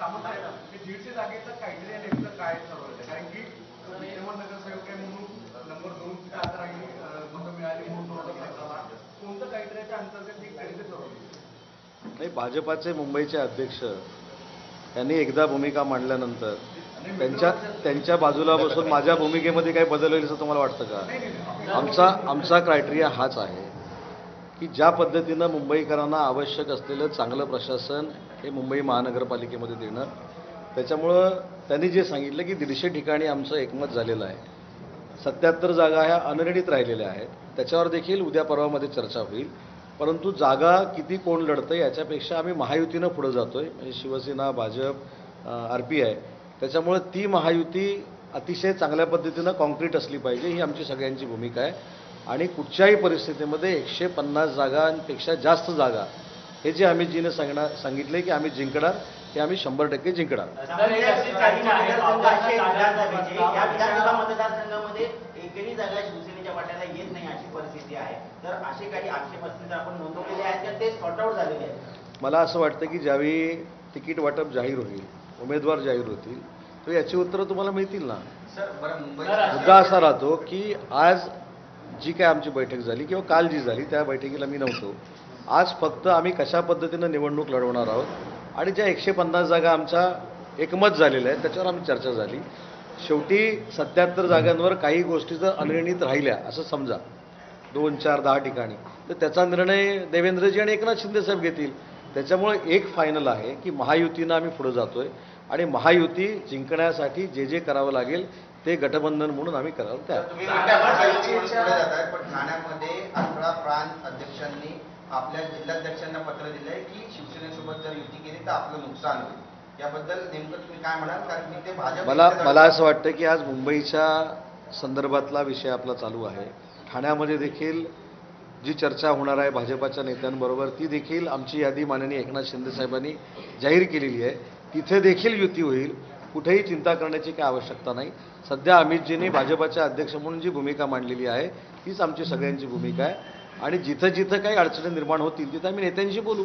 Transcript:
दीडशे जागेचं क्रायटेरिया नेमकं काय ठरवलं? कारण की विद्यमान नगरसेवक आहे म्हणून नंबर 2 ची आता राहिली मतं मिळाली म्हणून कोणतं क्रायटेरियाच्या अंतर्गत ही कसे ठरवली? नाही, भाजपाचे मुंबईचे अध्यक्ष यांनी एकदा भूमिका मांडल्यानंतर त्यांच्या बाजूला बसून माझ्या भूमिकेमध्ये काही बदल होईल असं तुम्हाला वाटतं का? आमचा क्रायटेरिया हाच आहे की ज्या पद्धतीनं मुंबईकरांना आवश्यक असलेलं चांगलं प्रशासन हे मुंबई महानगरपालिकेमध्ये देणं. त्याच्यामुळं त्यांनी जे सांगितलं की 150 ठिकाणी आमचं एकमत झालेलं आहे. 77 जागा ह्या अनिर्णित राहिलेल्या आहेत. त्याच्यावर देखील उद्या परवामध्ये चर्चा होईल. परंतु जागा किती कोण लढतं याच्यापेक्षा आम्ही महायुतीनं पुढे जातोय. म्हणजे शिवसेना, भाजप, RPI. त्याच्यामुळे ती महायुती अतिशय चांगल्या पद्धतीनं कॉन्क्रीट असली पाहिजे ही आमची सगळ्यांची भूमिका आहे. आणि कुठच्याही परिस्थितीमध्ये 150 जागांपेक्षा जास्त जागा हे जे आम्ही जीने सांगितले की आम्ही जिंकणार ते आम्ही 100% जिंकणार. मतदारसंघामध्ये एकही जागा शिवसेनेच्या वाट्याला येत नाही अशी परिस्थिती आहे. तर असे काही आक्षेप असतील तर आपण नोंदवलेले आहेत का ते सॉर्ट आउट झालेले आहेत? मला असं वाटतं की ज्यावेळी तिकीट वाटप जाहीर होईल, उमेदवार जाहीर होतील, तर याची उत्तरं तुम्हाला मिळतील ना. मुद्दा असा राहतो की आज जी काय आमची बैठक झाली किंवा काल जी झाली त्या बैठकीला मी नव्हतो. आज फक्त आम्ही कशा पद्धतीनं निवडणूक लढवणार आहोत आणि ज्या 150 जागा आमच्या एकमत झालेल्या आहेत त्याच्यावर आमची चर्चा झाली. शेवटी 77 जागांवर काही गोष्टी जर अनिर्णित राहिल्या असं समजा 2, 4, 10 ठिकाणी, तर त्याचा निर्णय देवेंद्रजी आणि एकनाथ शिंदेसाहेब घेतील. त्याच्यामुळे एक फायनल आहे की महायुतीनं आम्ही पुढे जातोय आणि महायुती जिंकण्यासाठी जे जे करावं लागेल ते गठबंधन म्हणून आम्ही करावं. त्या पण ठाण्यामध्ये 11 प्रांत अध्यक्षांनी आपल्या जिल्हाध्यक्षांना पत्र दिलंय की शिवसेनेसोबत जर युती केली तर आपलं नुकसान होईल. याबद्दल नेमकं तुम्ही काय म्हणाल? कारण की ते भाजप मला असं वाटतं की आज मुंबईच्या संदर्भातला विषय आपला चालू आहे. ठाण्यामध्ये देखील जी चर्चा होणार आहे भाजपाच्या नेत्यांबरोबर ती देखील आमची यादी माननीय एकनाथ शिंदे साहेबांनी जाहीर केलेली आहे. तिथे देखील युती होईल. कुठेही चिंता करण्याची काही आवश्यकता नाही. सध्या अमितजींनी भाजपाच्या अध्यक्ष म्हणून जी भूमिका मांडलेली आहे तीच आमची सगळ्यांची भूमिका आहे. आणि जिथं जिथं काही अडचणी निर्माण होतील तिथं आम्ही नेत्यांशी बोलू.